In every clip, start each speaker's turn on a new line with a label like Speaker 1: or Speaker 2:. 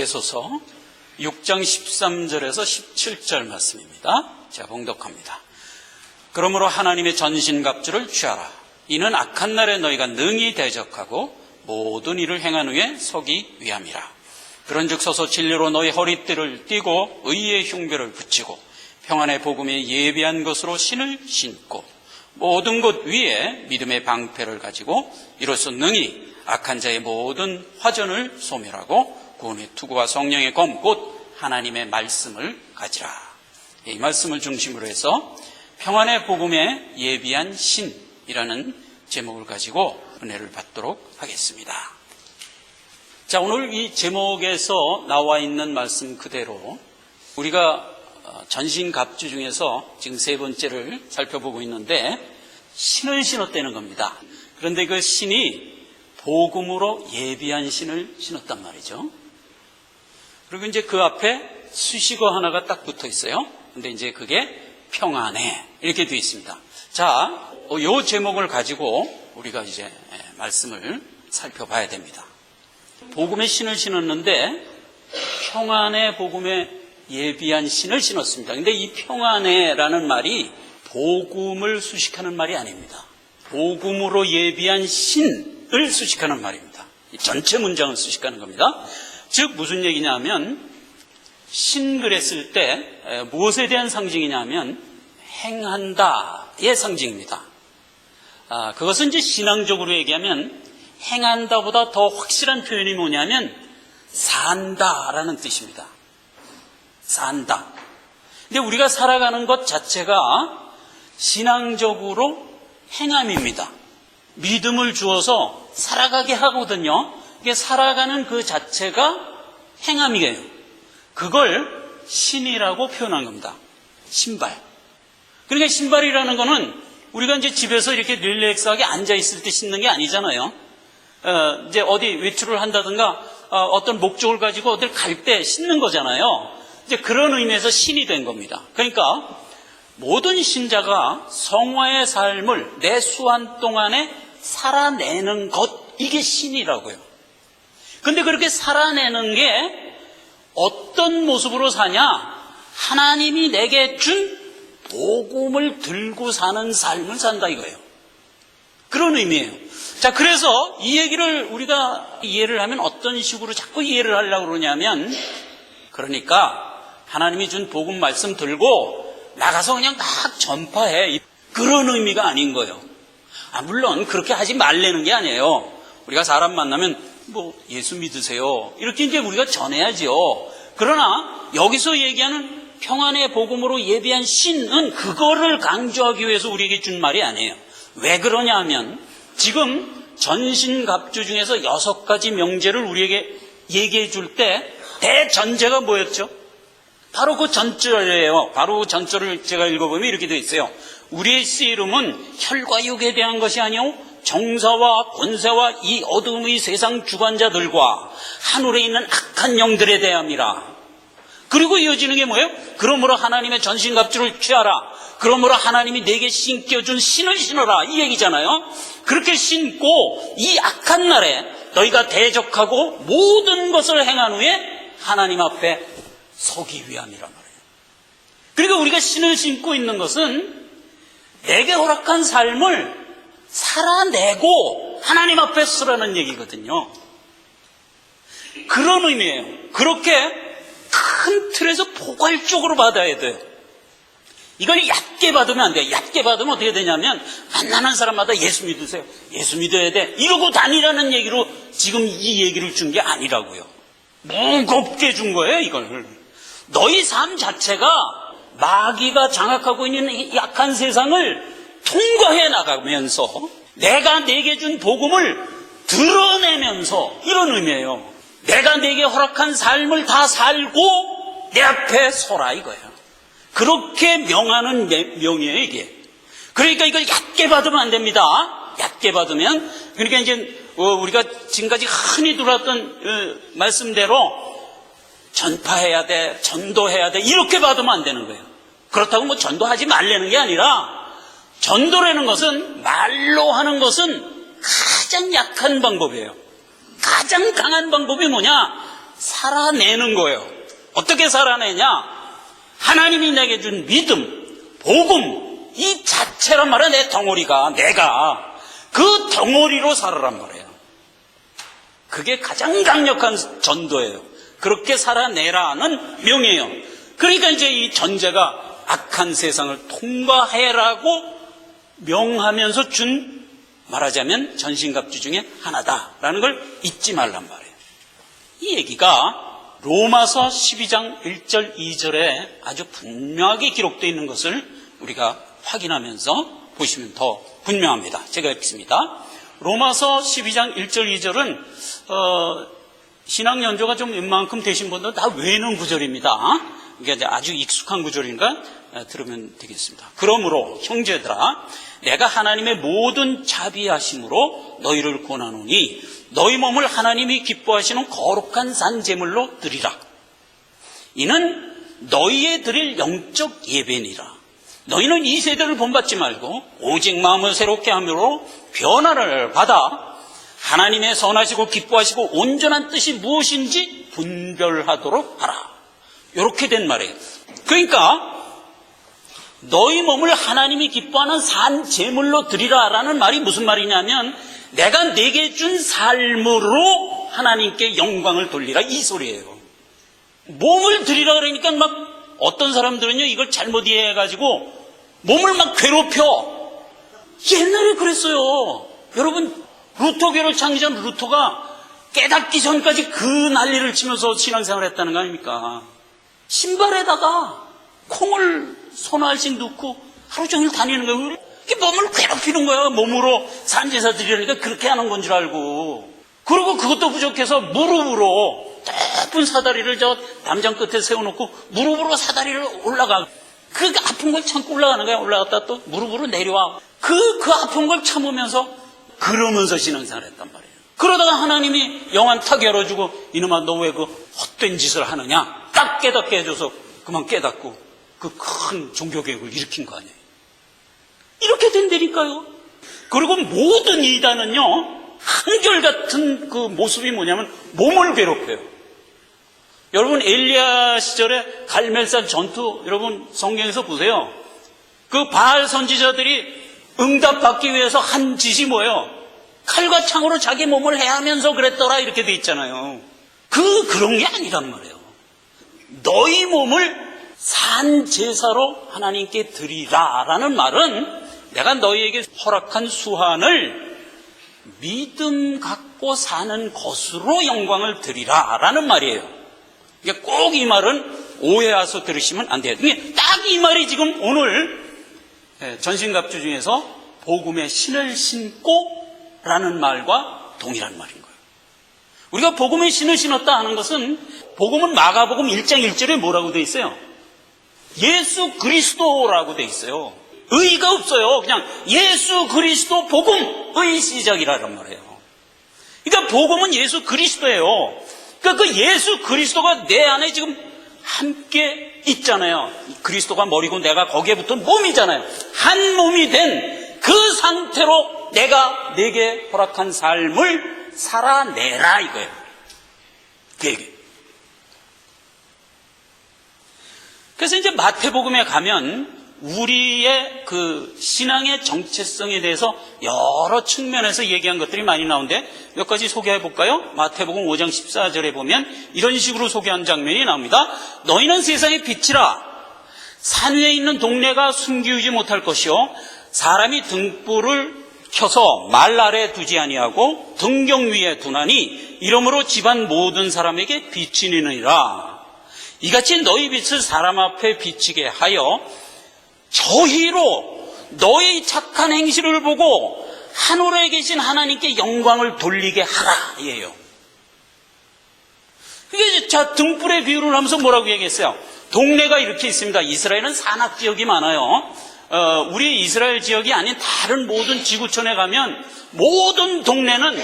Speaker 1: 에베소서 6장 13절에서 17절 말씀입니다. 제가 봉독합니다. 그러므로 하나님의 전신갑주를 취하라. 이는 악한 날에 너희가 능히 대적하고 모든 일을 행한 후에 서기 위함이라. 그런즉 서서 진리로 너희 허리띠를 띠고 의의 흉배를 붙이고 평안의 복음에 예비한 것으로 신을 신고 모든 것 위에 믿음의 방패를 가지고 이로써 능히 악한 자의 모든 화전을 소멸하고 구원의 투구와 성령의 검 곧 하나님의 말씀을 가지라. 이 말씀을 중심으로 해서 평안의 복음에 예비한 신이라는 제목을 가지고 은혜를 받도록 하겠습니다. 자, 오늘 이 제목에서 나와 있는 말씀 그대로 우리가 전신갑주 중에서 지금 세 번째를 살펴보고 있는데 신을 신었다는 겁니다. 그런데 그 신이 복음으로 예비한 신을 신었단 말이죠. 그리고 이제 그 앞에 수식어 하나가 딱 붙어 있어요. 근데 이제 그게 평안에 이렇게 되어 있습니다. 자, 이 제목을 가지고 우리가 이제 말씀을 살펴봐야 됩니다. 복음의 신을 신었는데 평안의 복음에 예비한 신을 신었습니다. 근데 이 평안에라는 말이 복음을 수식하는 말이 아닙니다. 복음으로 예비한 신을 수식하는 말입니다. 이 전체 문장을 수식하는 겁니다. 즉 무슨 얘기냐면 신 그랬을 때 무엇에 대한 상징이냐면 행한다의 상징입니다. 그것은 이제 신앙적으로 얘기하면 행한다보다 더 확실한 표현이 뭐냐면 산다라는 뜻입니다. 산다. 근데 우리가 살아가는 것 자체가 신앙적으로 행함입니다. 믿음을 주어서 살아가게 하거든요. 이게 살아가는 그 자체가 행함이에요. 그걸 신이라고 표현한 겁니다. 신발. 그러니까 신발이라는 거는 우리가 이제 집에서 이렇게 릴렉스하게 앉아있을 때 신는 게 아니잖아요. 이제 어디 외출을 한다든가 어떤 목적을 가지고 어딜 갈 때 신는 거잖아요. 이제 그런 의미에서 신이 된 겁니다. 그러니까 모든 신자가 성화의 삶을 내 수한 동안에 살아내는 것, 이게 신이라고요. 근데 그렇게 살아내는 게 어떤 모습으로 사냐? 하나님이 내게 준 복음을 들고 사는 삶을 산다 이거예요. 그런 의미예요. 자, 그래서 이 얘기를 우리가 이해를 하면 어떤 식으로 자꾸 이해를 하려고 그러냐면, 그러니까 하나님이 준 복음 말씀 들고 나가서 그냥 막 전파해, 그런 의미가 아닌 거예요. 물론 그렇게 하지 말라는 게 아니에요. 우리가 사람 만나면 예수 믿으세요, 이렇게 이제 우리가 전해야지요. 그러나 여기서 얘기하는 평안의 복음으로 예비한 신은 그거를 강조하기 위해서 우리에게 준 말이 아니에요. 왜 그러냐 하면 지금 전신갑주 중에서 6가지 명제를 우리에게 얘기해 줄 때 대전제가 뭐였죠? 바로 그 전절이에요. 바로 그 전절을 제가 읽어보면 이렇게 되어 있어요. 우리의 씨름은 혈과 육에 대한 것이 아니오 정사와 권세와 이 어둠의 세상 주관자들과 하늘에 있는 악한 영들에 대함이라. 그리고 이어지는 게 뭐예요? 그러므로 하나님의 전신갑주를 취하라. 그러므로 하나님이 내게 신겨준 신을 신어라, 이 얘기잖아요. 그렇게 신고 이 악한 날에 너희가 대적하고 모든 것을 행한 후에 하나님 앞에 서기 위함이란 말이에요. 그러니까 우리가 신을 신고 있는 것은 내게 허락한 삶을 살아내고 하나님 앞에 서라는 얘기거든요. 그런 의미예요. 그렇게 큰 틀에서 포괄적으로 받아야 돼요. 이걸 얕게 받으면 안 돼요. 얕게 받으면 어떻게 되냐면 만나는 사람마다 예수 믿으세요, 예수 믿어야 돼, 이러고 다니라는 얘기로 지금 이 얘기를 준 게 아니라고요. 무겁게 준 거예요. 이걸 너희 삶 자체가 마귀가 장악하고 있는 이 약한 세상을 통과해 나가면서 내가 내게 준 복음을 드러내면서, 이런 의미예요. 내가 내게 허락한 삶을 다 살고 내 앞에 서라 이거예요. 그렇게 명하는 명이에요 이게. 그러니까 이걸 얕게 받으면 안 됩니다. 얕게 받으면, 그러니까 이제 우리가 지금까지 흔히 들었던 말씀대로 전파해야 돼, 전도해야 돼, 이렇게 받으면 안 되는 거예요. 그렇다고 전도하지 말라는 게 아니라, 전도라는 것은, 말로 하는 것은 가장 약한 방법이에요. 가장 강한 방법이 뭐냐? 살아내는 거예요. 어떻게 살아내냐? 하나님이 내게 준 믿음, 복음, 이 자체란 말이야. 내 덩어리가, 내가 그 덩어리로 살아란 말이에요. 그게 가장 강력한 전도예요. 그렇게 살아내라는 명예예요. 그러니까 이제 이 전제가 악한 세상을 통과해라고 명하면서 준, 말하자면 전신갑주 중에 하나다라는 걸 잊지 말란 말이에요. 이 얘기가 로마서 12장 1절 2절에 아주 분명하게 기록되어 있는 것을 우리가 확인하면서 보시면 더 분명합니다. 제가 읽습니다. 로마서 12장 1절 2절은 신앙 연조가 좀 웬만큼 되신 분들은 다 외는 구절입니다. 이게 아주 익숙한 구절인가 들으면 되겠습니다. 그러므로 형제들아, 내가 하나님의 모든 자비하심으로 너희를 권하노니 너희 몸을 하나님이 기뻐하시는 거룩한 산 제물로 드리라. 이는 너희의 드릴 영적 예배니라. 너희는 이 세대를 본받지 말고 오직 마음을 새롭게 함으로 변화를 받아 하나님의 선하시고 기뻐하시고 온전한 뜻이 무엇인지 분별하도록 하라. 이렇게 된 말이에요. 그러니까 너희 몸을 하나님이 기뻐하는 산 제물로 드리라라는 말이 무슨 말이냐면 내가 내게 준 삶으로 하나님께 영광을 돌리라, 이 소리예요. 몸을 드리라 그러니까 막 어떤 사람들은요 이걸 잘못 이해해가지고 몸을 막 괴롭혀. 옛날에 그랬어요. 여러분, 루터교를 창시한 루터가 깨닫기 전까지 그 난리를 치면서 신앙생활을 했다는 거 아닙니까? 신발에다가 콩을 서너 알씩 넣고 하루 종일 다니는 거예요. 이게 몸을 괴롭히는 거예요. 몸으로 산제사 드리려니까 그렇게 하는 건 줄 알고. 그리고 그것도 부족해서 무릎으로 높은 사다리를 저 담장 끝에 세워놓고 무릎으로 사다리를 올라가. 그 아픈 걸 참고 올라가는 거야. 올라갔다 또 무릎으로 내려와. 그 아픈 걸 참으면서 그러면서 신앙생활을 했단 말이에요. 그러다가 하나님이 영안 탁 열어주고 이놈아 너 왜 그 헛된 짓을 하느냐 딱 깨닫게 해줘서 그만 깨닫고 그 큰 종교개혁을 일으킨 거 아니에요. 이렇게 된다니까요. 그리고 모든 이단은요 한결같은 그 모습이 뭐냐면 몸을 괴롭혀요. 여러분 엘리야 시절에 갈멜산 전투 여러분 성경에서 보세요. 그 바알 선지자들이 응답받기 위해서 한 짓이 뭐예요? 칼과 창으로 자기 몸을 해하면서 그랬더라 이렇게 돼 있잖아요. 그런 게 아니란 말이에요. 너희 몸을 산 제사로 하나님께 드리라라는 말은 내가 너희에게 허락한 수한을 믿음 갖고 사는 것으로 영광을 드리라라는 말이에요. 꼭 이 말은 오해해서 들으시면 안 돼요. 딱 이 말이 지금 오늘 전신갑주 중에서 복음의 신을 신고 라는 말과 동일한 말인 거예요. 우리가 복음의 신을 신었다 하는 것은 복음은 마가복음 1장 1절에 뭐라고 돼 있어요? 예수 그리스도라고 돼 있어요. 의가 없어요. 그냥 예수 그리스도 복음의 시작이라는 말이에요. 그러니까 복음은 예수 그리스도예요. 그러니까 그 예수 그리스도가 내 안에 지금 함께 있잖아요. 그리스도가 머리고 내가 거기에 붙은 몸이잖아요. 한 몸이 된 그 상태로 내가 내게 허락한 삶을 살아내라 이거예요. 그 얘기. 그래서 이제 마태복음에 가면 우리의 그 신앙의 정체성에 대해서 여러 측면에서 얘기한 것들이 많이 나오는데 몇 가지 소개해 볼까요? 마태복음 5장 14절에 보면 이런 식으로 소개한 장면이 나옵니다. 너희는 세상의 빛이라. 산 위에 있는 동네가 숨기우지 못할 것이요 사람이 등불을 켜서 말 아래 두지 아니하고 등경 위에 두나니 이러므로 집안 모든 사람에게 빛이 내느니라. 이같이 너희 빛을 사람 앞에 비치게 하여 저희로 너의 착한 행실을 보고 하늘에 계신 하나님께 영광을 돌리게 하라 이에요. 이게 자 등불의 비유를 하면서 뭐라고 얘기했어요? 동네가 이렇게 있습니다. 이스라엘은 산악 지역이 많아요. 우리 이스라엘 지역이 아닌 다른 모든 지구촌에 가면 모든 동네는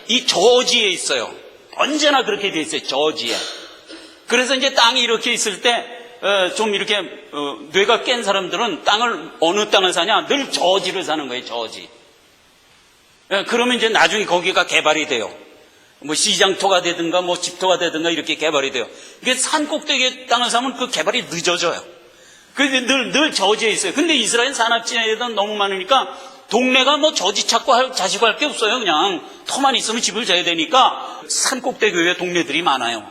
Speaker 1: 이 저지에 있어요. 언제나 그렇게 돼 있어요. 저지에. 그래서 이제 땅이 이렇게 있을 때 좀 이렇게 뇌가 깬 사람들은 땅을 어느 땅을 사냐? 늘 저지를 사는 거예요. 저지. 그러면 이제 나중에 거기가 개발이 돼요. 뭐 시장터가 되든가 뭐 집터가 되든가 이렇게 개발이 돼요. 이게 산 꼭대기에 땅을 사면 그 개발이 늦어져요. 그래서 늘 저지에 있어요. 근데 이스라엘 산악지대에다 너무 많으니까 동네가 뭐 저지 찾고 자시고 할 게 없어요. 그냥 터만 있으면 집을 져야 되니까 산 꼭대기 위에 동네들이 많아요.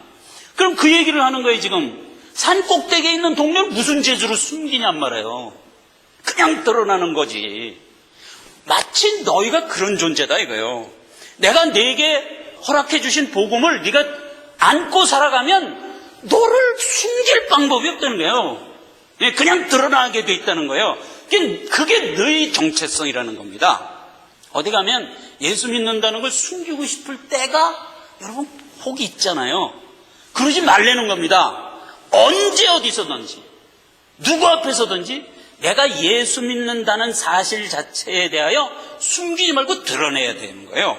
Speaker 1: 그럼 그 얘기를 하는 거예요. 지금 산 꼭대기에 있는 동네를 무슨 재주로 숨기냔 말이에요. 그냥 드러나는 거지. 마치 너희가 그런 존재다 이거예요. 내가 네게 허락해 주신 복음을 네가 안고 살아가면 너를 숨길 방법이 없다는 거예요. 그냥 드러나게 돼 있다는 거예요. 그게 너희 정체성이라는 겁니다. 어디 가면 예수 믿는다는 걸 숨기고 싶을 때가 여러분 혹이 있잖아요. 그러지 말라는 겁니다. 언제 어디서든지 누구 앞에서든지 내가 예수 믿는다는 사실 자체에 대하여 숨기지 말고 드러내야 되는 거예요.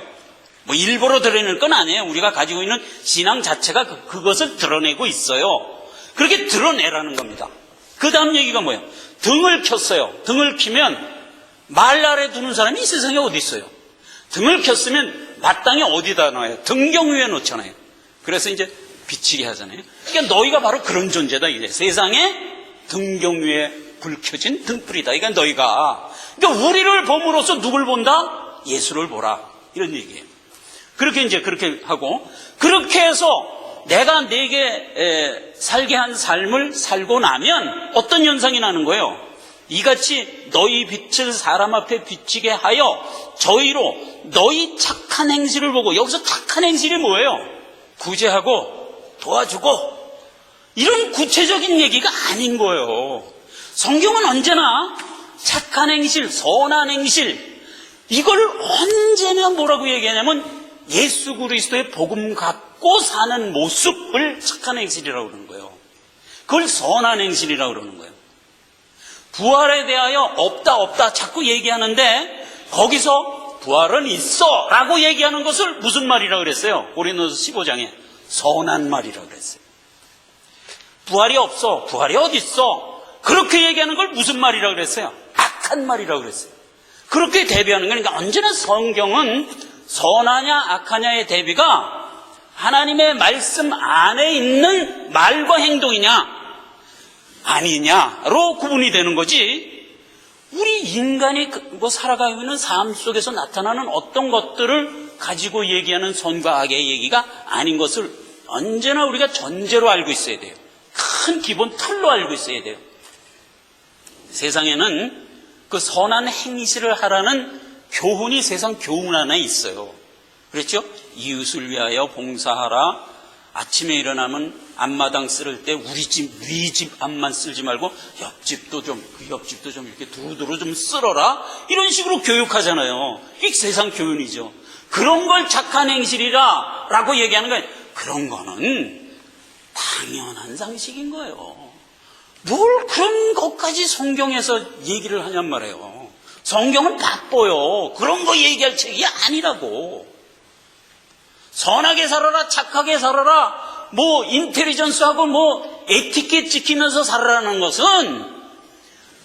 Speaker 1: 뭐 일부러 드러낼 건 아니에요. 우리가 가지고 있는 신앙 자체가 그것을 드러내고 있어요. 그렇게 드러내라는 겁니다. 그 다음 얘기가 뭐예요? 등을 켰어요. 등을 켜면 말 아래 두는 사람이 이 세상에 어디 있어요? 등을 켰으면 마땅히 어디다 놔요? 등경 위에 놓잖아요. 그래서 이제 비치게 하잖아요. 그러니까 너희가 바로 그런 존재다. 이제 세상에 등경 위에 불 켜진 등불이다. 그러니까 너희가. 그러니까 우리를 봄으로써 누굴 본다? 예수를 보라. 이런 얘기예요. 그렇게 하고, 그렇게 해서 내가 네게 살게 한 삶을 살고 나면 어떤 현상이 나는 거예요? 이같이 너희 빛을 사람 앞에 비치게 하여 저희로 너희 착한 행실을 보고, 여기서 착한 행실이 뭐예요? 구제하고 도와주고 이런 구체적인 얘기가 아닌 거예요. 성경은 언제나 착한 행실, 선한 행실, 이걸 언제나 뭐라고 얘기하냐면 예수 그리스도의 복음 갖고 사는 모습을 착한 행실이라고 그러는 거예요. 그걸 선한 행실이라고 그러는 거예요. 부활에 대하여 없다 자꾸 얘기하는데 거기서 부활은 있어 라고 얘기하는 것을 무슨 말이라고 그랬어요? 고린도서 15장에 선한 말이라고 그랬어요. 부활이 없어, 부활이 어디 있어? 그렇게 얘기하는 걸 무슨 말이라고 그랬어요? 악한 말이라고 그랬어요. 그렇게 대비하는 거니까 언제나 성경은 선하냐 악하냐의 대비가 하나님의 말씀 안에 있는 말과 행동이냐 아니냐로 구분이 되는 거지, 우리 인간이 살아가고 있는 삶 속에서 나타나는 어떤 것들을 가지고 얘기하는 선과 악의 얘기가 아닌 것을 언제나 우리가 전제로 알고 있어야 돼요. 큰 기본 틀로 알고 있어야 돼요. 세상에는 그 선한 행실을 하라는 교훈이 세상 교훈 안에 있어요. 그렇죠? 이웃을 위하여 봉사하라. 아침에 일어나면 앞마당 쓸을 때 우리 집, 네 집 앞만 쓸지 말고 옆집도 좀, 그 옆집도 좀 이렇게 두루두루 좀 쓸어라. 이런 식으로 교육하잖아요. 이게 세상 교훈이죠. 그런 걸 착한 행실이라 라고 얘기하는 거예요. 그런 거는 당연한 상식인 거예요. 뭘 그런 것까지 성경에서 얘기를 하냔 말이에요. 성경은 바빠요. 그런 거 얘기할 책이 아니라고. 선하게 살아라, 착하게 살아라, 뭐 인텔리전스하고 뭐 에티켓 지키면서 살아라는 것은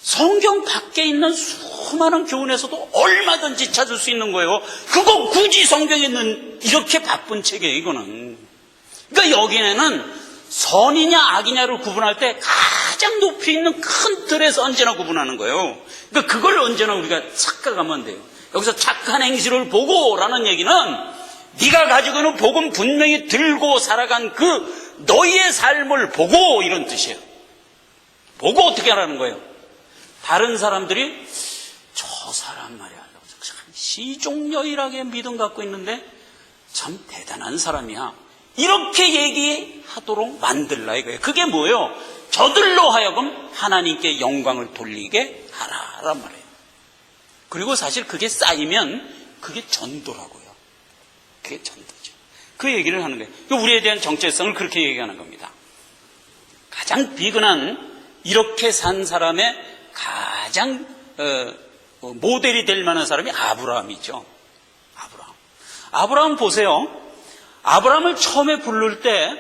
Speaker 1: 성경 밖에 있는 수많은 교훈에서도 얼마든지 찾을 수 있는 거예요. 그거 굳이 성경에 있는 이렇게 바쁜 책이에요, 이거는. 그러니까 여기에는 선이냐 악이냐를 구분할 때 가장 높이 있는 큰 틀에서 언제나 구분하는 거예요. 그러니까 그걸 언제나 우리가 착각하면 돼요. 여기서 착한 행실을 보고라는 얘기는 네가 가지고 있는 복음 분명히 들고 살아간 그 너희의 삶을 보고 이런 뜻이에요. 보고 어떻게 하라는 거예요? 다른 사람들이 저 사람 말이야 참 시종여일하게 믿음 갖고 있는데 참 대단한 사람이야, 이렇게 얘기하도록 만들라 이거예요. 그게 뭐예요? 저들로 하여금 하나님께 영광을 돌리게 하라란 말이에요. 그리고 사실 그게 쌓이면 그게 전도라고요. 그게 전도죠. 그 얘기를 하는 거예요. 우리에 대한 정체성을 그렇게 얘기하는 겁니다. 가장 비근한 이렇게 산 사람의 가장 모델이 될 만한 사람이 아브라함이죠. 아브라함 보세요. 아브라함을 처음에 부를 때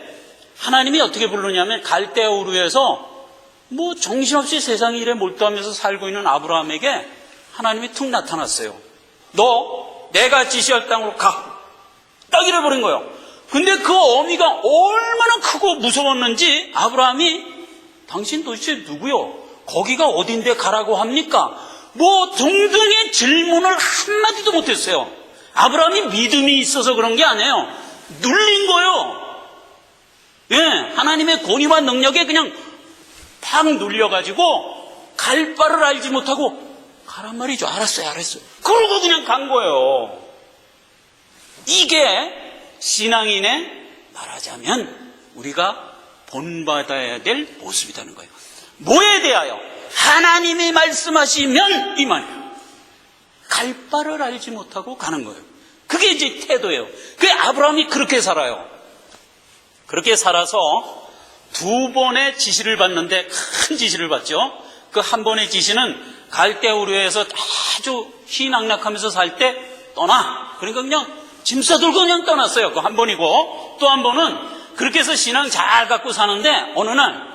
Speaker 1: 하나님이 어떻게 부르냐면 갈대아 우르에서 뭐 정신없이 세상 일에 몰두하면서 살고 있는 아브라함에게 하나님이 툭 나타났어요. 너 내가 지시할 땅으로 가. 딱 잃어버린 거예요. 근데 그 어미가 얼마나 크고 무서웠는지 아브라함이 당신 도대체 누구요? 거기가 어딘데 가라고 합니까? 뭐 등등의 질문을 한마디도 못했어요. 아브라함이 믿음이 있어서 그런 게 아니에요. 눌린 거예요. 예, 하나님의 권위와 능력에 그냥 팍 눌려가지고 갈 바를 알지 못하고 가란 말이죠. 알았어요. 그러고 그냥 간 거예요. 이게 신앙인의 말하자면 우리가 본받아야 될 모습이라는 거예요. 뭐에 대하여? 하나님이 말씀하시면 이 말이에요. 갈 바를 알지 못하고 가는 거예요. 그게 이제 태도예요. 그게 아브라함이 그렇게 살아요. 그렇게 살아서 두 번의 지시를 받는데 큰 지시를 받죠. 그 한 번의 지시는 갈대우르에서 아주 희낙낙하면서 살 때 떠나. 그러니까 그냥 짐 싸들고 그냥 떠났어요. 그 한 번이고, 또 한 번은 그렇게 해서 신앙 잘 갖고 사는데 어느 날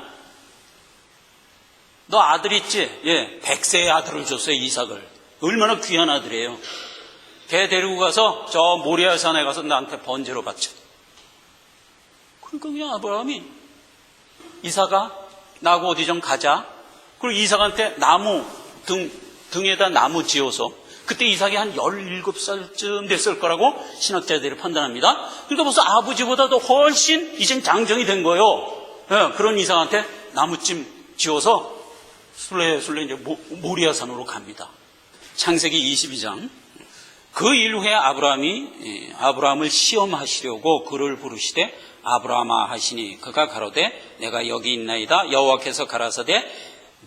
Speaker 1: 너 아들 있지? 예, 100세의 아들을 줬어요. 이삭을. 얼마나 귀한 아들이에요. 걔 데리고 가서 저 모리아 산에 가서 나한테 번제로 바쳐. 그러니까 그냥 아브라함이 이삭아 나하고 어디 좀 가자. 그리고 이삭한테 나무 등에다 나무 지어서, 그때 이삭이 한 17살쯤 됐을 거라고 신학자들이 판단합니다. 그러니까 벌써 아버지보다도 훨씬 이젠 장정이 된 거예요. 예, 그런 이삭한테 나무찜 지어서 술래 이제 모리아산으로 갑니다. 창세기 22장. 그 일 후에 아브라함이 아브라함을 시험하시려고 그를 부르시되 아브라함아 하시니 그가 가로되 내가 여기 있나이다. 여호와께서 가라사대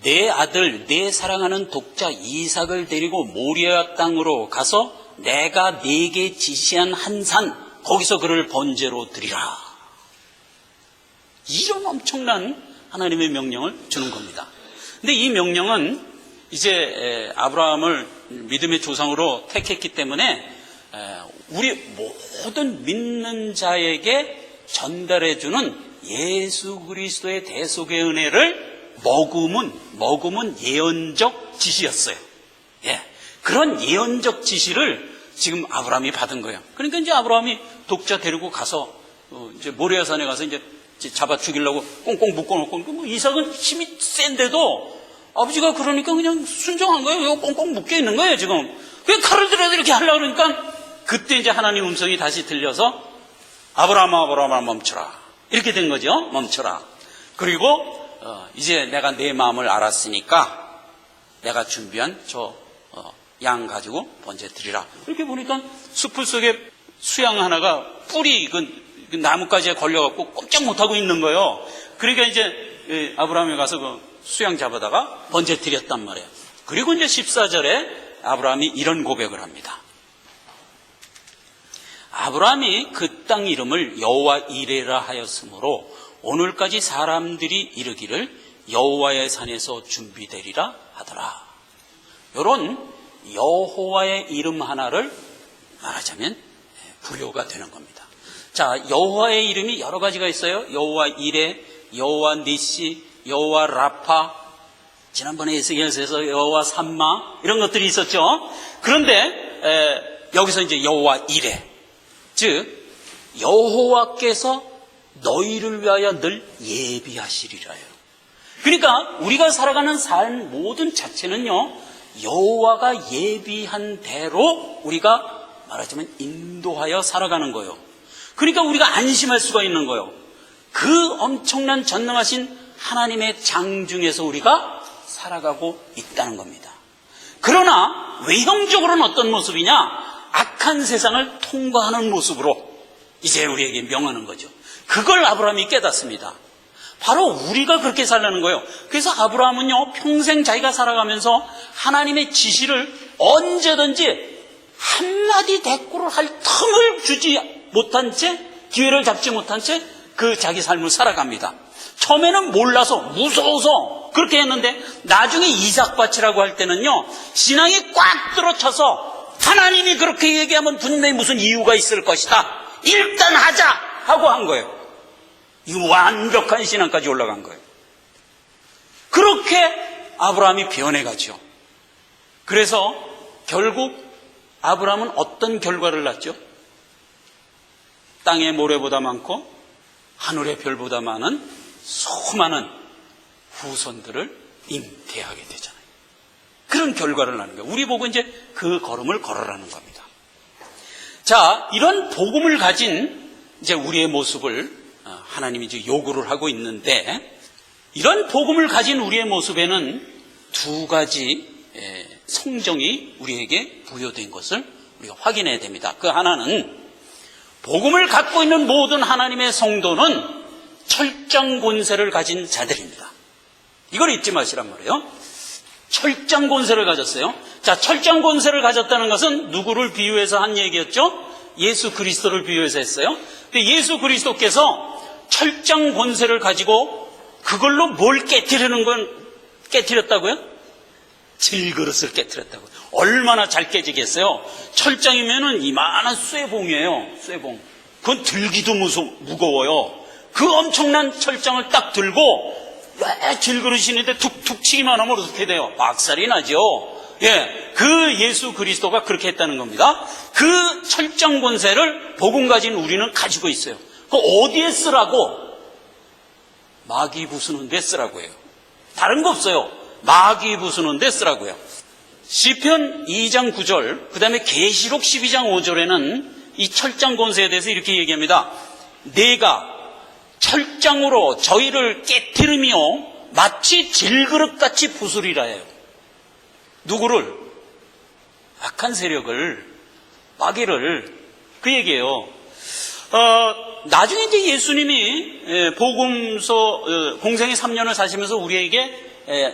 Speaker 1: 내 아들 내 사랑하는 독자 이삭을 데리고 모리아 땅으로 가서 내가 네게 지시한 한 산 거기서 그를 번제로 드리라. 이런 엄청난 하나님의 명령을 주는 겁니다. 근데 이 명령은 이제 아브라함을 믿음의 조상으로 택했기 때문에 우리 모든 믿는 자에게 전달해주는 예수 그리스도의 대속의 은혜를 머금은 예언적 지시였어요. 예, 그런 예언적 지시를 지금 아브라함이 받은 거예요. 그러니까 이제 아브라함이 독자 데리고 가서 이제 모리아산에 가서 이제 잡아 죽이려고 꽁꽁 묶어놓고, 이삭은 힘이 센데도 아버지가 그러니까 그냥 순종한 거예요. 이거 꽁꽁 묶여 있는 거예요, 지금. 그냥 칼을 들어야 이렇게 하려고 그러니까 그때 이제 하나님 음성이 다시 들려서 아브라함아 멈춰라. 이렇게 된 거죠. 멈춰라. 그리고 이제 내가 내 마음을 알았으니까 내가 준비한 저 양 가지고 번제 드리라. 이렇게 보니까 숲을 속에 수양 하나가 뿔이 그 나뭇가지에 걸려갖고 꼼짝 못하고 있는 거예요. 그러니까 이제 아브라함이 가서 그 수양 잡아다가 번제 드렸단 말이에요. 그리고 이제 14절에 아브라함이 이런 고백을 합니다. 아브라함이 그 땅 이름을 여호와 이레라 하였으므로 오늘까지 사람들이 이르기를 여호와의 산에서 준비되리라 하더라. 이런 여호와의 이름 하나를 말하자면 부여가 되는 겁니다. 자, 여호와의 이름이 여러 가지가 있어요. 여호와 이레, 여호와 니시, 여호와 라파, 지난번에 에스겔서에서 여호와 삼마 이런 것들이 있었죠. 그런데 여기서 이제 여호와 이레, 즉 여호와께서 너희를 위하여 늘 예비하시리라요. 그러니까 우리가 살아가는 삶 모든 자체는요, 여호와가 예비한 대로 우리가 말하자면 인도하여 살아가는 거예요. 그러니까 우리가 안심할 수가 있는 거예요. 그 엄청난 전능하신 하나님의 장중에서 우리가 살아가고 있다는 겁니다. 그러나 외형적으로는 어떤 모습이냐? 악한 세상을 통과하는 모습으로 이제 우리에게 명하는 거죠. 그걸 아브라함이 깨닫습니다. 바로 우리가 그렇게 살라는 거예요. 그래서 아브라함은요, 평생 자기가 살아가면서 하나님의 지시를 언제든지 한마디 대꾸를 할 틈을 주지 못한 채, 기회를 잡지 못한 채 그 자기 삶을 살아갑니다. 처음에는 몰라서 무서워서 그렇게 했는데 나중에 이삭밭이라고 할 때는요, 신앙이 꽉 들어차서 하나님이 그렇게 얘기하면 분명히 무슨 이유가 있을 것이다, 일단 하자 하고 한 거예요. 이 완벽한 신앙까지 올라간 거예요. 그렇게 아브라함이 변해가죠. 그래서 결국 아브라함은 어떤 결과를 낳죠? 땅의 모래보다 많고 하늘의 별보다 많은 수많은 후손들을 잉태하게 되잖아요. 그런 결과를 낳는 거예요. 우리 보고 이제 그 걸음을 걸어라는 겁니다. 자, 이런 복음을 가진 이제 우리의 모습을 하나님이 이제 요구를 하고 있는데, 이런 복음을 가진 우리의 모습에는 두 가지 성정이 우리에게 부여된 것을 우리가 확인해야 됩니다. 그 하나는, 복음을 갖고 있는 모든 하나님의 성도는 철장 권세를 가진 자들입니다. 이걸 잊지 마시란 말이에요. 철장 권세를 가졌어요. 자, 철장 권세를 가졌다는 것은 누구를 비유해서 한 얘기였죠? 예수 그리스도를 비유해서 했어요. 근데 예수 그리스도께서 철장 권세를 가지고 그걸로 뭘 깨뜨렸다고요? 질그릇을 깨뜨렸다고요. 얼마나 잘 깨지겠어요? 철장이면은 이만한 쇠봉이에요. 쇠봉. 그건 들기도 무거워요. 그 엄청난 철장을 딱 들고 왜 질그릇이는데 툭툭 치기만 하면 어떻게 돼요? 박살이 나죠. 예, 그 예수 그리스도가 그렇게 했다는 겁니다. 그 철장 권세를 복음 가진 우리는 가지고 있어요. 그 어디에 쓰라고? 마귀 부수는 데 쓰라고 해요. 다른 거 없어요. 마귀 부수는 데 쓰라고요. 시편 2장 9절, 그 다음에 계시록 12장 5절에는 이 철장 권세에 대해서 이렇게 얘기합니다. 내가 철장으로 저희를 깨트리며 마치 질그릇같이 부수리라 해요. 누구를? 악한 세력을, 마귀를. 그 얘기예요. 나중에 이제 예수님이 복음서 공생의 3년을 사시면서 우리에게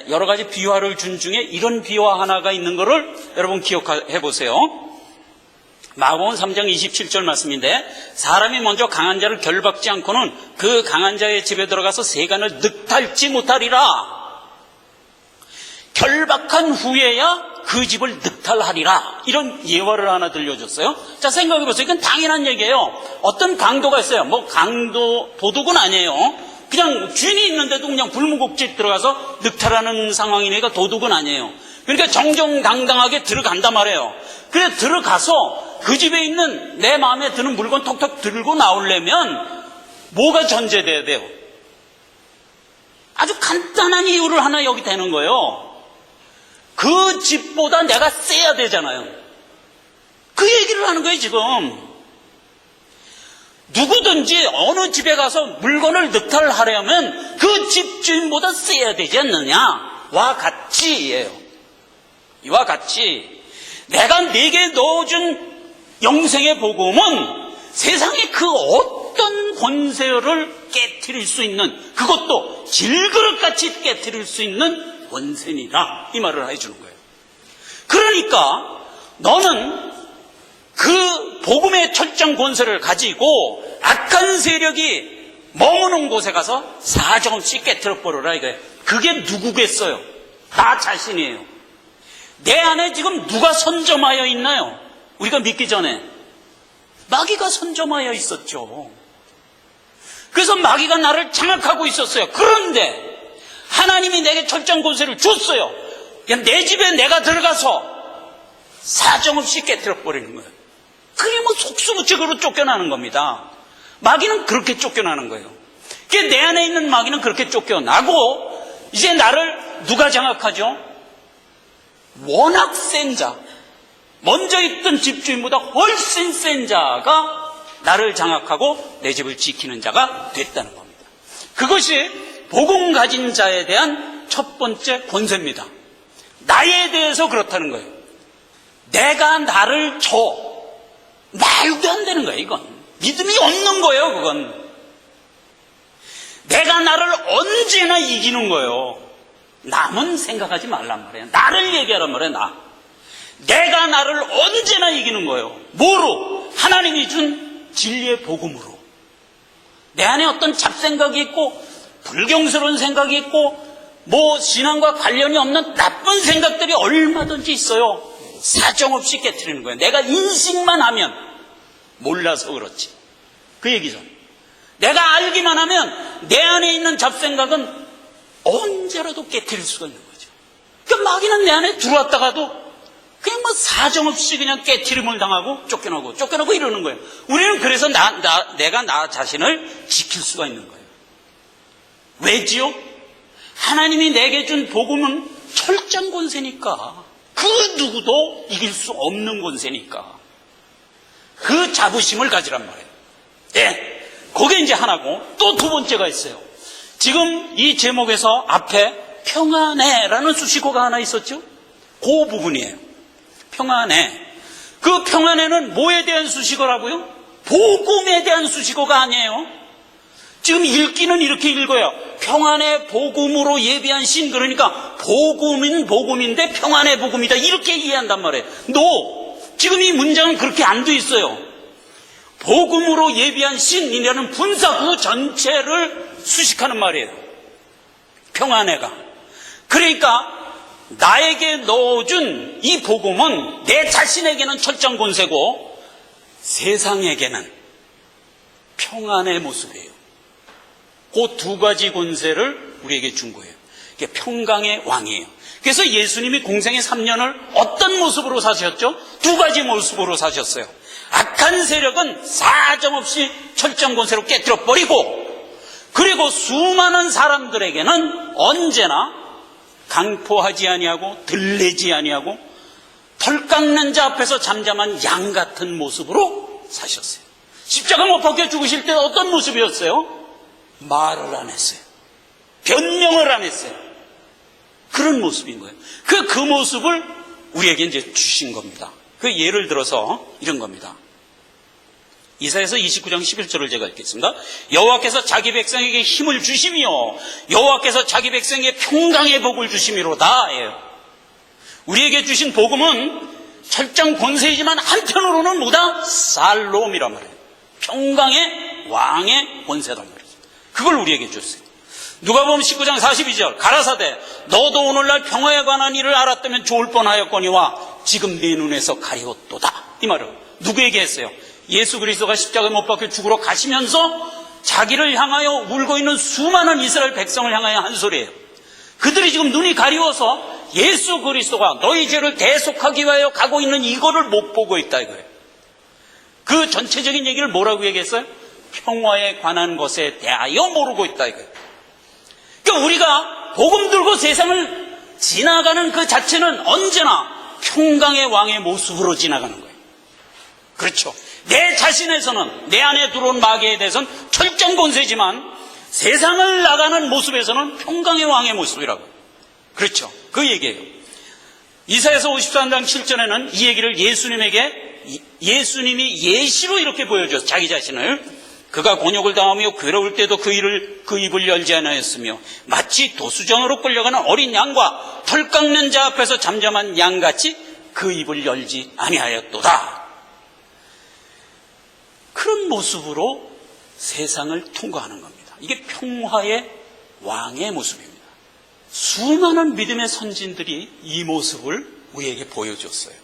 Speaker 1: 여러 가지 비화를 준 중에 이런 비화 하나가 있는 것을 여러분 기억해 보세요. 마가복음 3장 27절 말씀인데, 사람이 먼저 강한 자를 결박지 않고는 그 강한 자의 집에 들어가서 세간을 늑탈지 못하리라. 결박한 후에야 그 집을 늑탈하리라. 이런 예화를 하나 들려줬어요. 자, 생각해 보세요. 이건 당연한 얘기예요. 어떤 강도가 있어요. 뭐 강도, 도둑은 아니에요. 그냥 주인이 있는데도 그냥 불무곡집 들어가서 늑탈하는 상황이니까 도둑은 아니에요. 그러니까 정정당당하게 들어간단 말이에요. 그래 들어가서 그 집에 있는 내 마음에 드는 물건 톡톡 들고 나오려면 뭐가 전제돼야 돼요? 아주 간단한 이유를 하나 여기 되는 거예요. 그 집보다 내가 세야 되잖아요. 그 얘기를 하는 거예요 지금. 누구든지 어느 집에 가서 물건을 늑탈하려면 그 집주인보다 세야 되지 않느냐와 같이예요. 이와 같이 내가 네게 넣어준 영생의 복음은 세상의 그 어떤 권세를 깨트릴 수 있는, 그것도 질그릇같이 깨트릴 수 있는 권세니라, 이 말을 해주는 거예요. 그러니까 너는 그 복음의 철장 권세를 가지고 악한 세력이 머무는 곳에 가서 사정없이 깨트려 버려라 이거예요. 그게 누구겠어요? 나 자신이에요. 내 안에 지금 누가 선점하여 있나요? 우리가 믿기 전에 마귀가 선점하여 있었죠. 그래서 마귀가 나를 장악하고 있었어요. 그런데 하나님이 내게 철장 권세를 줬어요. 그냥 내 집에 내가 들어가서 사정없이 깨트려 버리는 거예요. 그게 뭐 속수무책으로 쫓겨나는 겁니다. 마귀는 그렇게 쫓겨나는 거예요. 그게 내 안에 있는 마귀는 그렇게 쫓겨나고, 이제 나를 누가 장악하죠? 워낙 센 자, 먼저 있던 집주인보다 훨씬 센 자가 나를 장악하고 내 집을 지키는 자가 됐다는 겁니다. 그것이 복음 가진 자에 대한 첫 번째 권세입니다. 나에 대해서 그렇다는 거예요. 내가 나를 줘. 말도 안 되는 거예요, 이건. 믿음이 없는 거예요, 그건. 내가 나를 언제나 이기는 거예요. 남은 생각하지 말란 말이에요. 나를 얘기하란 말이에요, 나. 내가 나를 언제나 이기는 거예요. 뭐로? 하나님이 준 진리의 복음으로. 내 안에 어떤 잡생각이 있고, 불경스러운 생각이 있고, 뭐 신앙과 관련이 없는 나쁜 생각들이 얼마든지 있어요. 사정없이 깨트리는 거예요. 내가 인식만 하면, 몰라서 그렇지. 그 얘기죠. 내가 알기만 하면 내 안에 있는 잡생각은 언제라도 깨트릴 수가 있는 거죠. 그러니까 마귀는 내 안에 들어왔다가도 그냥 뭐 사정없이 그냥 깨트림을 당하고 쫓겨나고 이러는 거예요. 우리는 그래서 내가 나 자신을 지킬 수가 있는 거예요. 왜지요? 하나님이 내게 준 복음은 철장 권세니까. 그 누구도 이길 수 없는 권세니까. 그 자부심을 가지란 말이에요. 네, 그게 이제 하나고, 또 두 번째가 있어요. 지금 이 제목에서 앞에 평안해라는 수식어가 하나 있었죠? 그 부분이에요. 평안해. 그 평안해는 뭐에 대한 수식어라고요? 복음에 대한 수식어가 아니에요. 지금 읽기는 이렇게 읽어요. 평안의 복음으로 예비한 신, 그러니까 복음은 복음인데 평안의 복음이다, 이렇게 이해한단 말이에요. 지금 이 문장은 그렇게 안 돼 있어요. 복음으로 예비한 신이라는 분사 그 전체를 수식하는 말이에요. 평안해가. 그러니까 나에게 넣어준 이 복음은 내 자신에게는 철장 권세고 세상에게는 평안의 모습이에요. 그 두 가지 권세를 우리에게 준 거예요. 이게 평강의 왕이에요. 그래서 예수님이 공생의 3년을 어떤 모습으로 사셨죠? 두 가지 모습으로 사셨어요. 악한 세력은 사정없이 철장 권세로 깨뜨려 버리고, 그리고 수많은 사람들에게는 언제나 강포하지 아니하고 들레지 아니하고 털 깎는 자 앞에서 잠잠한 양 같은 모습으로 사셨어요. 십자가 못 박혀 죽으실 때 어떤 모습이었어요? 말을 안 했어요. 변명을 안 했어요. 그런 모습인 거예요. 그 모습을 우리에게 이제 주신 겁니다. 그 예를 들어서 이런 겁니다. 이사야서 29장 11절을 제가 읽겠습니다. 여호와께서 자기 백성에게 힘을 주시며 여호와께서 자기 백성에게 평강의 복을 주심이로다. 우리에게 주신 복음은 철장 권세이지만 한편으로는 뭐다? 살롬이란 말이에요. 평강의 왕의 권세단 말이죠. 그걸 우리에게 줬어요. 누가복음 19장 42절 가라사대 너도 오늘날 평화에 관한 일을 알았다면 좋을 뻔하였거니와 지금 네 눈에서 가리웠도다. 이 말을 누구에게 했어요? 예수 그리스도가 십자가에 못 박혀 죽으러 가시면서 자기를 향하여 울고 있는 수많은 이스라엘 백성을 향하여 한 소리예요. 그들이 지금 눈이 가리워서 예수 그리스도가 너희 죄를 대속하기 위하여 가고 있는 이거를 못 보고 있다 이거예요. 그 전체적인 얘기를 뭐라고 얘기했어요? 평화에 관한 것에 대하여 모르고 있다 이거예요. 그러니까 우리가 복음 들고 세상을 지나가는 그 자체는 언제나 평강의 왕의 모습으로 지나가는 거예요. 그렇죠. 내 자신에서는, 내 안에 들어온 마귀에 대해서는 철장 권세지만 세상을 나가는 모습에서는 평강의 왕의 모습이라고. 그렇죠. 그 얘기예요. 이사야서 53장 7절에는 이 얘기를 예수님이 예시로 이렇게 보여줘서 자기 자신을 그가 곤욕을 당하며 괴로울 때도 그 입을 열지 않았으며 마치 도수정으로 끌려가는 어린 양과 털 깎는 자 앞에서 잠잠한 양같이 그 입을 열지 아니하였도다. 그런 모습으로 세상을 통과하는 겁니다. 이게 평화의 왕의 모습입니다. 수많은 믿음의 선진들이 이 모습을 우리에게 보여줬어요.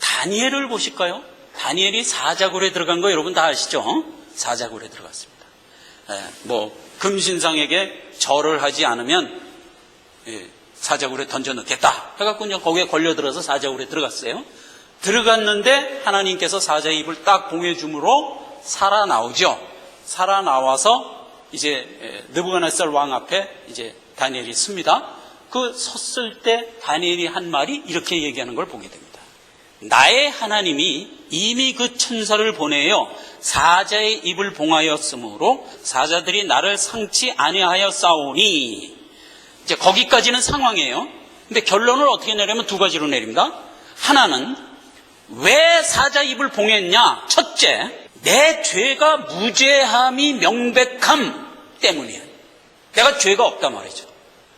Speaker 1: 다니엘을 보실까요? 다니엘이 사자굴에 들어간 거 여러분 다 아시죠? 사자굴에 들어갔습니다. 금신상에게 절을 하지 않으면 사자굴에 던져 넣겠다 해갖고 그냥 거기에 걸려들어서 사자굴에 들어갔어요. 들어갔는데 하나님께서 사자의 입을 딱 봉해줌으로 살아나오죠. 살아나와서 이제 느부갓네살 왕 앞에 이제 다니엘이 씁니다. 그 섰을 때 다니엘이 한 말이 이렇게 얘기하는 걸 보게 됩니다. 나의 하나님이 이미 그 천사를 보내어 사자의 입을 봉하였으므로 사자들이 나를 상치 아니하였사오니. 이제 거기까지는 상황이에요. 근데 결론을 어떻게 내려면 두 가지로 내립니다. 하나는 왜 사자 입을 봉했냐? 첫째, 내 죄가 무죄함이 명백함 때문이에요. 내가 죄가 없단 말이죠.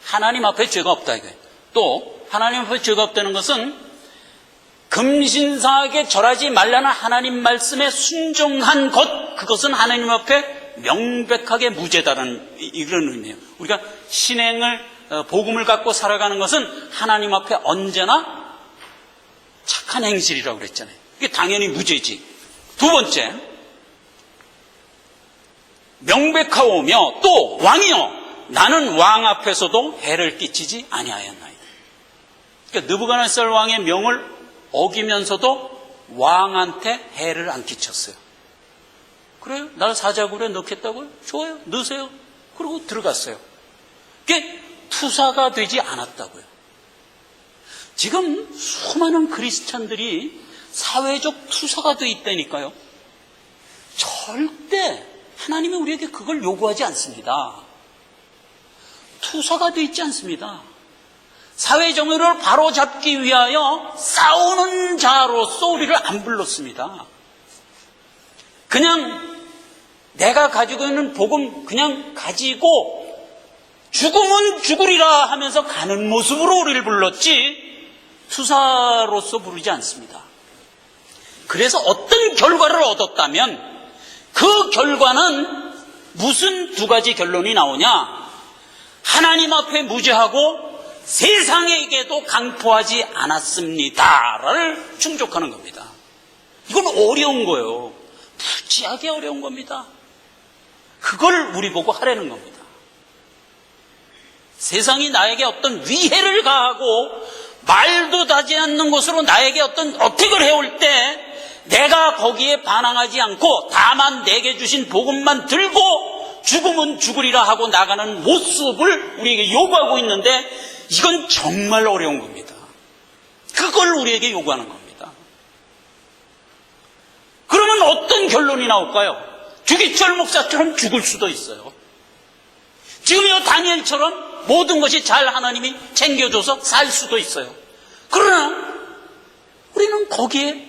Speaker 1: 하나님 앞에 죄가 없다 이거예요. 또 하나님 앞에 죄가 없다는 것은 금신상에게 절하지 말라는 하나님 말씀에 순종한 것, 그것은 하나님 앞에 명백하게 무죄다라는 이런 의미예요. 우리가 복음을 갖고 살아가는 것은 하나님 앞에 언제나 착한 행실이라고 그랬잖아요. 이게 당연히 무죄지. 두 번째, 명백하오며 또 왕이요 나는 왕 앞에서도 해를 끼치지 아니하였나이다. 그러니까 느부갓네살 왕의 명을 어기면서도 왕한테 해를 안 끼쳤어요. 그래요? 날 사자굴에 넣겠다고요? 좋아요. 넣으세요. 그리고 들어갔어요. 그게 투사가 되지 않았다고요. 지금 수많은 크리스찬들이 사회적 투사가 되어 있다니까요. 절대 하나님이 우리에게 그걸 요구하지 않습니다. 투사가 되어 있지 않습니다. 사회 정의를 바로잡기 위하여 싸우는 자로서 우리를 안 불렀습니다. 그냥 내가 가지고 있는 복음 그냥 가지고 죽으면 죽으리라 하면서 가는 모습으로 우리를 불렀지 투사로서 부르지 않습니다. 그래서 어떤 결과를 얻었다면 그 결과는 무슨 두 가지 결론이 나오냐? 하나님 앞에 무죄하고 세상에게도 강포하지 않았습니다를 충족하는 겁니다. 이건 어려운 거예요. 무지하게 어려운 겁니다. 그걸 우리 보고 하라는 겁니다. 세상이 나에게 어떤 위해를 가하고 말도 하지 않는 것으로 나에게 어떤 어택을 해올 때 내가 거기에 반항하지 않고 다만 내게 주신 복음만 들고 죽으면 죽으리라 하고 나가는 모습을 우리에게 요구하고 있는데 이건 정말 어려운 겁니다. 그걸 우리에게 요구하는 겁니다. 그러면 어떤 결론이 나올까요? 주기철 목사처럼 죽을 수도 있어요. 지금 이 다니엘처럼 모든 것이 잘 하나님이 챙겨줘서 살 수도 있어요. 그러나 우리는 거기에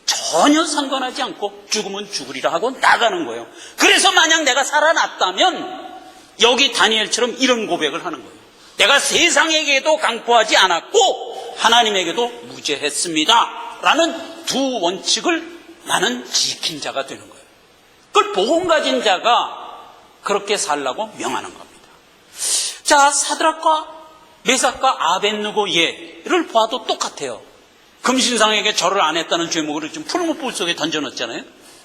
Speaker 1: 전혀 상관하지 않고 죽으면 죽으리라 하고 나가는 거예요. 그래서 만약 내가 살아났다면 여기 다니엘처럼 이런 고백을 하는 거예요. 내가 세상에게도 강포하지 않았고 하나님에게도 무죄했습니다 라는 두 원칙을 나는 지킨 자가 되는 거예요. 그걸 복음 가진 자가 그렇게 살라고 명하는 겁니다. 자, 사드락과 메삭과 아벳느고 예를 봐도 똑같아요. 금신상에게 절을 안 했다는 죄목으로 지금 풀무불 속에 던져놓았잖아요.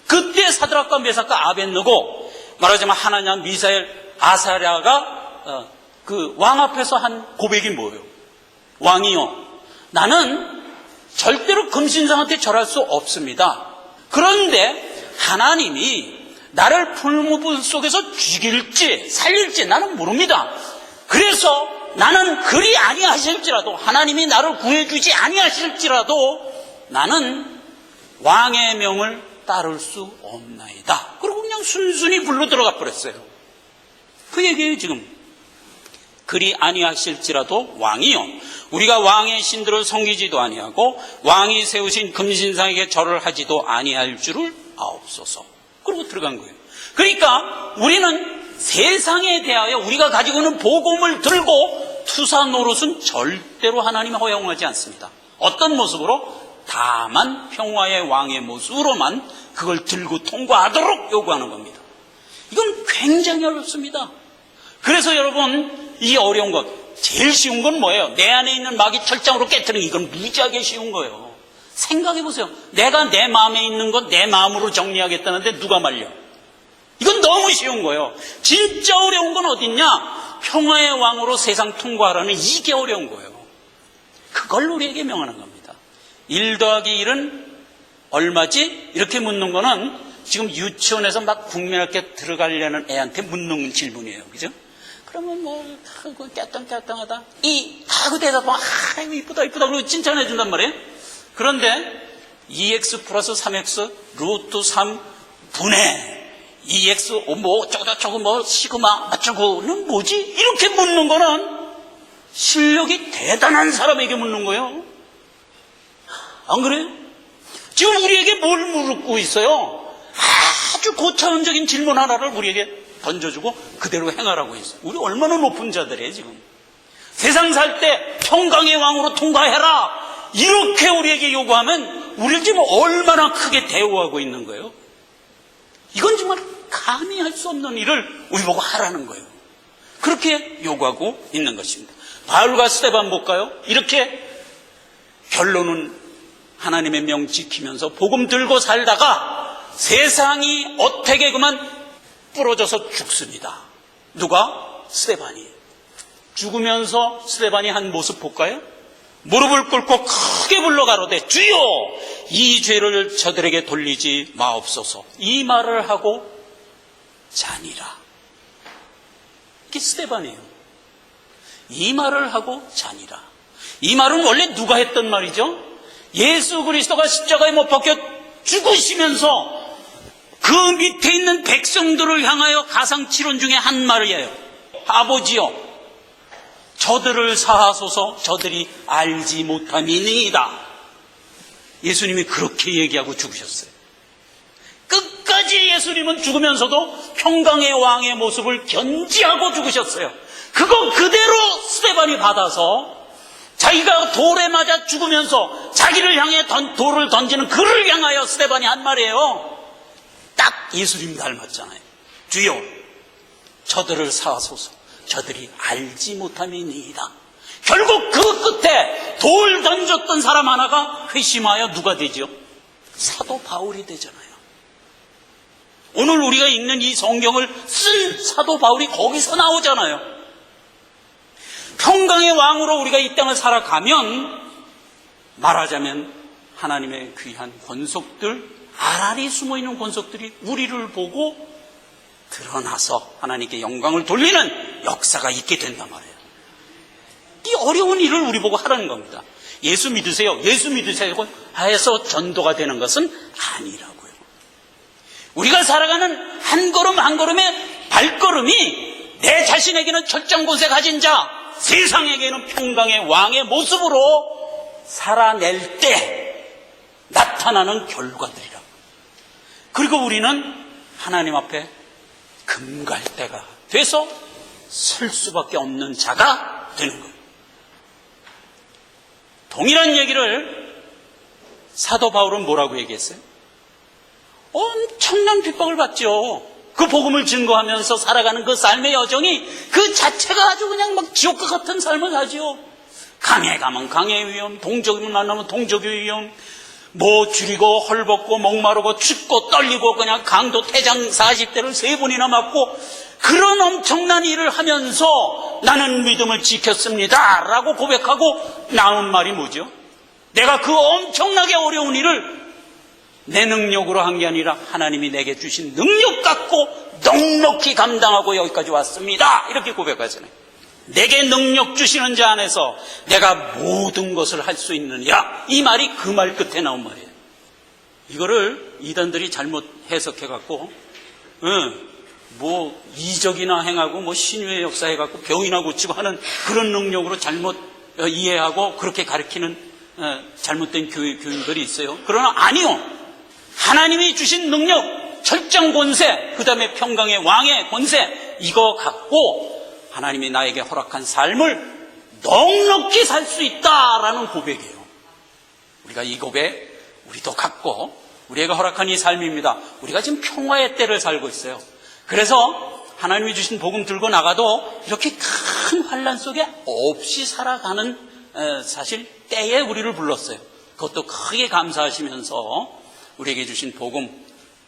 Speaker 1: 그때 사드락과 메삭과 아벳느고, 말하자면 하나냐, 미사엘, 아사랴가 그 왕 앞에서 한 고백이 뭐예요? 왕이요, 나는 절대로 금신상한테 절할 수 없습니다. 그런데 하나님이 나를 풀무불 속에서 죽일지 살릴지 나는 모릅니다. 그래서 나는 그리 아니하실지라도, 하나님이 나를 구해주지 아니하실지라도 나는 왕의 명을 따를 수 없나이다. 그리고 그냥 순순히 불로 들어가 버렸어요. 그 얘기예요. 지금 그리 아니하실지라도 왕이요, 우리가 왕의 신들을 섬기지도 아니하고 왕이 세우신 금신상에게 절을 하지도 아니할 줄을 아옵소서. 그러고 들어간 거예요. 그러니까 우리는 세상에 대하여 우리가 가지고 있는 복음을 들고 투사 노릇은 절대로 하나님이 허용하지 않습니다. 어떤 모습으로? 다만 평화의 왕의 모습으로만 그걸 들고 통과하도록 요구하는 겁니다. 이건 굉장히 어렵습니다. 그래서 여러분, 이 어려운 것, 제일 쉬운 건 뭐예요? 내 안에 있는 마귀 철장으로 깨트리는, 이건 무지하게 쉬운 거예요. 생각해 보세요. 내가 내 마음에 있는 것 내 마음으로 정리하겠다는데 누가 말려? 이건 너무 쉬운 거예요. 진짜 어려운 건 어딨냐? 평화의 왕으로 세상 통과하라는, 이게 어려운 거예요. 그걸 우리에게 명하는 겁니다. 1 더하기 1은 얼마지? 이렇게 묻는 거는 지금 유치원에서 막 국민학교 들어가려는 애한테 묻는 질문이에요. 그죠? 그러면 뭐 깨땅깨땅하다 하고 대답하면 아이고 이쁘다 이쁘다 그러고 칭찬해 준단 말이에요. 그런데 2x 플러스 3x 루트 3 분의 2x 뭐 어쩌고 뭐 시그마 어쩌고는 뭐지? 이렇게 묻는 거는 실력이 대단한 사람에게 묻는 거예요. 안 그래요? 지금 우리에게 뭘 물고 있어요? 아주 고차원적인 질문 하나를 우리에게 던져주고 그대로 행하라고 했어요. 우리 얼마나 높은 자들이에요 지금. 세상 살 때 평강의 왕으로 통과해라 이렇게 우리에게 요구하면 우리를 지금 얼마나 크게 대우하고 있는 거예요. 이건 정말 감히 할 수 없는 일을 우리 보고 하라는 거예요. 그렇게 요구하고 있는 것입니다. 바울과 스데반 볼까요? 이렇게 결론은 하나님의 명 지키면서 복음 들고 살다가 세상이 어떻게 그만 부러져서 죽습니다. 누가? 스데반이. 죽으면서 스데반이 한 모습 볼까요? 무릎을 꿇고 크게 불러 가로되 주여 이 죄를 저들에게 돌리지 마옵소서. 이 말을 하고 자니라. 이게 스데반이에요. 이 말을 하고 자니라. 이 말은 원래 누가 했던 말이죠? 예수 그리스도가 십자가에 못 박혀 죽으시면서 그 밑에 있는 백성들을 향하여 가상치론 중에 한 말이에요. 아버지여 저들을 사하소서 저들이 알지 못함이니이다. 예수님이 그렇게 얘기하고 죽으셨어요. 끝까지 예수님은 죽으면서도 평강의 왕의 모습을 견지하고 죽으셨어요. 그거 그대로 스데반이 받아서 자기가 돌에 맞아 죽으면서 자기를 향해 돌을 던지는 그를 향하여 스데반이 한 말이에요. 딱 예수님 닮았잖아요. 주여 저들을 사하소서 저들이 알지 못함이니이다. 결국 그 끝에 돌 던졌던 사람 하나가 회심하여 누가 되죠? 사도 바울이 되잖아요. 오늘 우리가 읽는 이 성경을 쓴 사도 바울이 거기서 나오잖아요. 평강의 왕으로 우리가 이 땅을 살아가면 말하자면 하나님의 귀한 권속들, 아라리 숨어있는 권속들이 우리를 보고 드러나서 하나님께 영광을 돌리는 역사가 있게 된단 말이에요. 이 어려운 일을 우리 보고 하라는 겁니다. 예수 믿으세요. 예수 믿으세요. 해서 전도가 되는 것은 아니라고요. 우리가 살아가는 한 걸음 한 걸음의 발걸음이 내 자신에게는 철장곳에 가진 자, 세상에게는 평강의 왕의 모습으로 살아낼 때 나타나는 결과들이라고. 그리고 우리는 하나님 앞에 금갈대가 돼서 설 수밖에 없는 자가 되는 거예요. 동일한 얘기를 사도 바울은 뭐라고 얘기했어요? 엄청난 핍박을 받죠. 그 복음을 증거하면서 살아가는 그 삶의 여정이 그 자체가 아주 그냥 막 지옥과 같은 삶을 하죠. 강에 가면 강의 위험, 동족을 만나면 동족의 위험, 뭐 줄이고 헐벗고 목마르고 춥고 떨리고 그냥 강도 태장 40대를 3번이나 맞고 그런 엄청난 일을 하면서 나는 믿음을 지켰습니다 라고 고백하고 나온 말이 뭐죠? 내가 그 엄청나게 어려운 일을 내 능력으로 한 게 아니라 하나님이 내게 주신 능력 갖고 넉넉히 감당하고 여기까지 왔습니다 이렇게 고백하잖아요. 내게 능력 주시는 자 안에서 내가 모든 것을 할 수 있느냐, 이 말이 그 말 끝에 나온 말이에요. 이거를 이단들이 잘못 해석해갖고 뭐 이적이나 행하고 뭐 신유의 역사 해갖고 병이나 고치고 하는 그런 능력으로 잘못 이해하고 그렇게 가르치는 잘못된 교인들이 있어요. 그러나 아니요, 하나님이 주신 능력, 철장 권세, 그 다음에 평강의 왕의 권세, 이거 갖고 하나님이 나에게 허락한 삶을 넉넉히 살 수 있다라는 고백이에요. 우리가 이 고백 우리도 갖고 우리에게 허락한 이 삶입니다. 우리가 지금 평화의 때를 살고 있어요. 그래서 하나님이 주신 복음 들고 나가도 이렇게 큰 환난 속에 없이 살아가는 사실 때에 우리를 불렀어요. 그것도 크게 감사하시면서 우리에게 주신 복음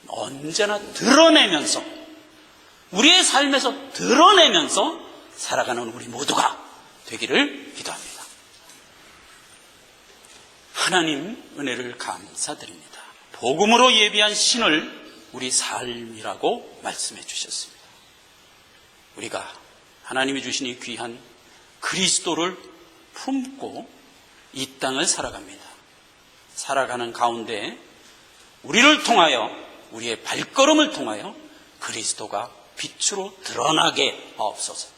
Speaker 1: 언제나 드러내면서 우리의 삶에서 드러내면서 살아가는 우리 모두가 되기를 기도합니다. 하나님 은혜를 감사드립니다. 복음으로 예비한 신을 우리 삶이라고 말씀해 주셨습니다. 우리가 하나님이 주신 이 귀한 그리스도를 품고 이 땅을 살아갑니다. 살아가는 가운데 우리를 통하여, 우리의 발걸음을 통하여 그리스도가 빛으로 드러나게 하옵소서.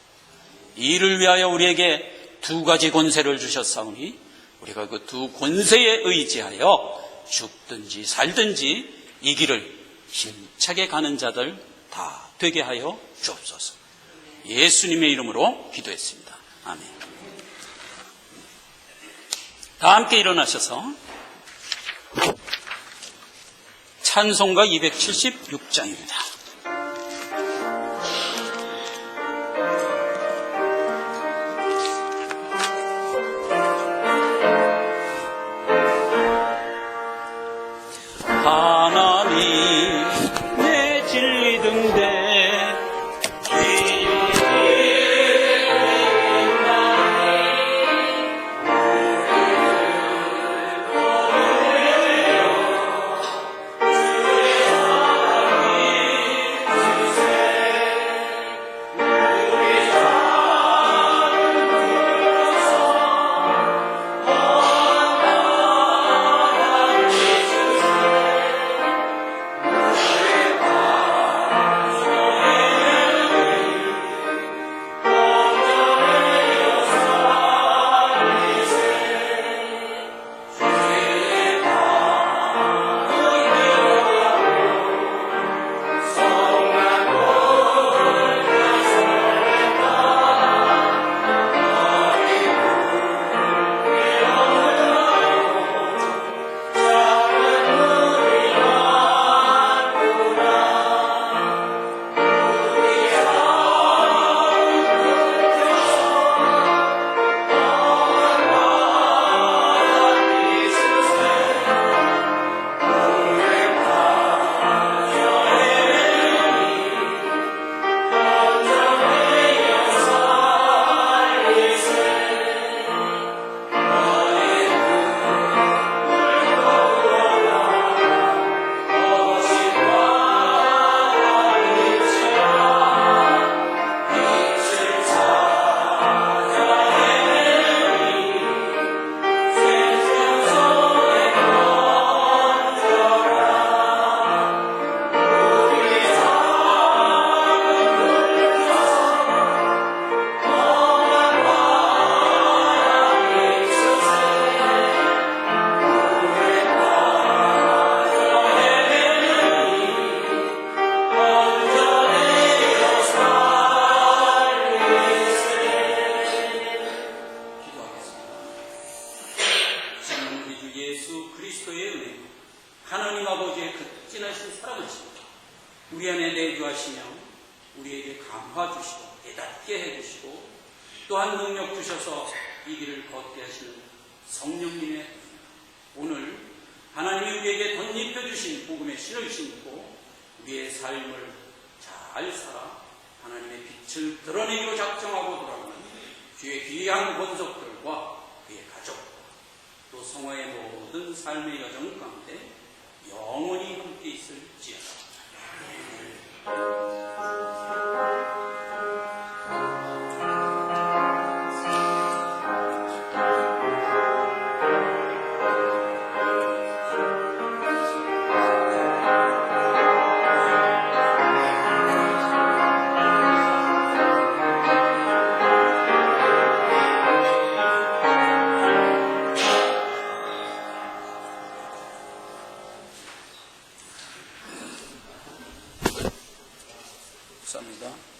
Speaker 1: 이를 위하여 우리에게 2가지 권세를 주셨사오니 우리가 그 2 권세에 의지하여 죽든지 살든지 이 길을 힘차게 가는 자들 다 되게 하여 주옵소서. 예수님의 이름으로 기도했습니다. 아멘. 다 함께 일어나셔서 찬송가 276장입니다. 하나님 내 진리 등대 아버지의 극진하신 사랑하심과 우리 안에 내주하시며 우리에게 감화 주시고 깨닫게 해주시고 또한 능력 주셔서 이 길을 걷게 하시는 성령님의 은혜, 오늘 하나님이 우리에게 덧입혀주신 복음의 신을 신고 우리의 삶을 잘 살아 하나님의 빛을 드러내기로 작정하고 돌아오는 주의 귀한 권속들과 그의 가족과 또 성화의 모든 삶의 여정 가운데 영원히 함께 있을지어다. 감사합니다.